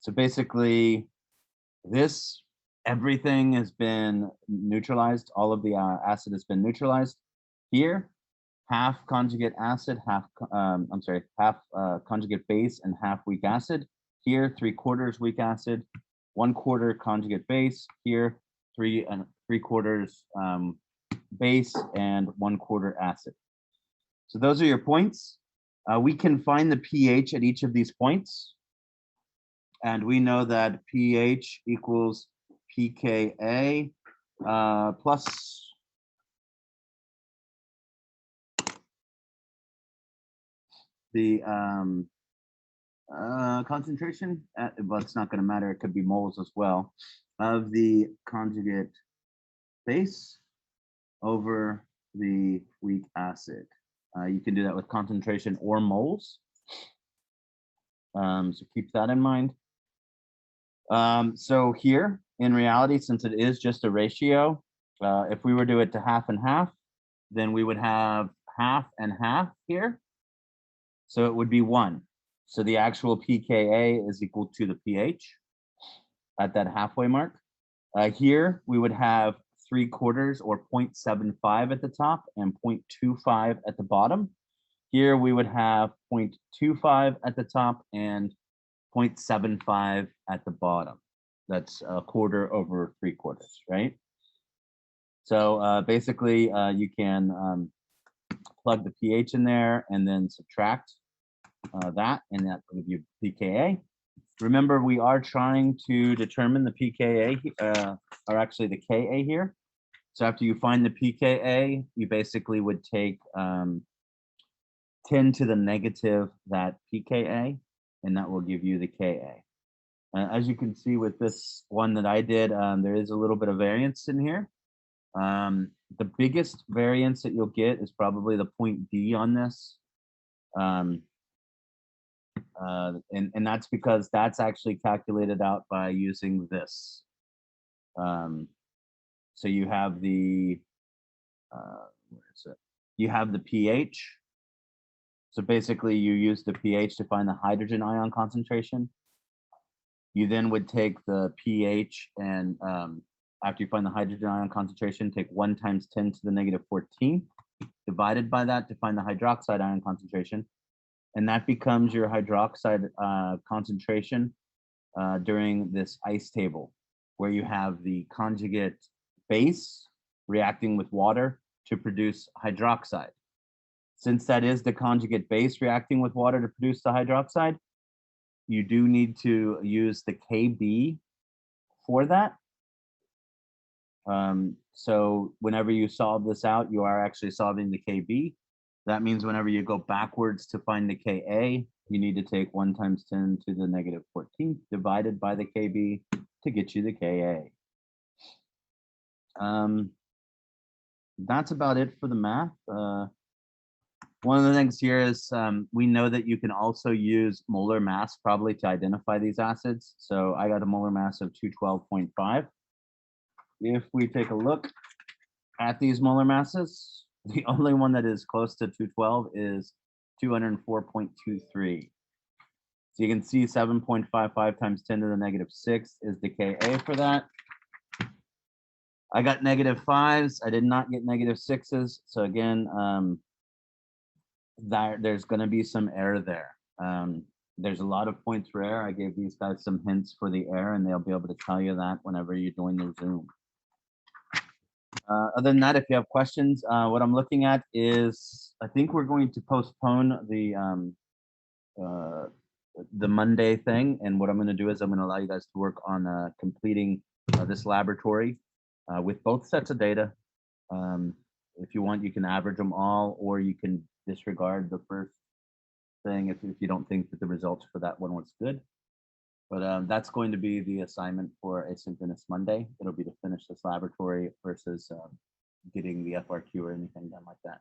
So basically, this everything has been neutralized. All of the acid has been neutralized. Here, half conjugate acid, I'm sorry, half conjugate base and half weak acid. Here, 3/4 weak acid, 1/4 conjugate base. Here, 3 3/4 base and 1/4 acid. So those are your points. We can find the pH at each of these points. And we know that pH equals pKa plus the concentration, well, it's not going to matter, it could be moles as well, of the conjugate base over the weak acid. You can do that with concentration or moles. So keep that in mind. So here, in reality, since it is just a ratio, if we were to do it to half and half, then we would have half and half here. So it would be 1. So the actual pKa is equal to the pH at that halfway mark. Here, we would have 3/4 or 0.75 at the top and 0.25 at the bottom. Here, we would have 0.25 at the top and 0.75 at the bottom. That's 1/4 over 3/4, right? So basically, you can plug the pH in there and then subtract that, and that will give you pKa. Remember, we are trying to determine the pKa, or actually the Ka here. So after you find the pKa, you basically would take 10 to the negative that pKa, and that will give you the Ka. As you can see with this one that I did, there is a little bit of variance in here. The biggest variance that you'll get is probably the point D on this. And that's because that's actually calculated out by using this. So you have the, where is it? You have the pH. So basically you use the pH to find the hydrogen ion concentration. You then would take the pH and after you find the hydrogen ion concentration, take 1 times 10 to the negative 14 divided by that to find the hydroxide ion concentration. And that becomes your hydroxide concentration during this ice table, where you have the conjugate base reacting with water to produce hydroxide. Since that is the conjugate base reacting with water to produce the hydroxide, you do need to use the Kb for that. So whenever you solve this out, you are actually solving the Kb. That means whenever you go backwards to find the Ka, you need to take 1 times 10 to the negative 14 divided by the Kb to get you the Ka. That's about it for the math. One of the things here is we know that you can also use molar mass probably to identify these acids. So I got a molar mass of 212.5. If we take a look at these molar masses, the only one that is close to 212 is 204.23. So you can see 7.55 times 10 to the negative 6 is the Ka for that. I got negative 5s. I did not get negative 6s. So again, there's going to be some error there. There's a lot of points for error. I gave these guys some hints for the error, and they'll be able to tell you that whenever you join the Zoom. Other than that, if you have questions, what I'm looking at is I think we're going to postpone the Monday thing, and what I'm going to do is I'm going to allow you guys to work on completing this laboratory with both sets of data. If you want, you can average them all, or you can disregard the first thing if you don't think that the results for that one was good. But that's going to be the assignment for Asynchronous Monday. It'll be to finish this laboratory versus getting the FRQ or anything done like that.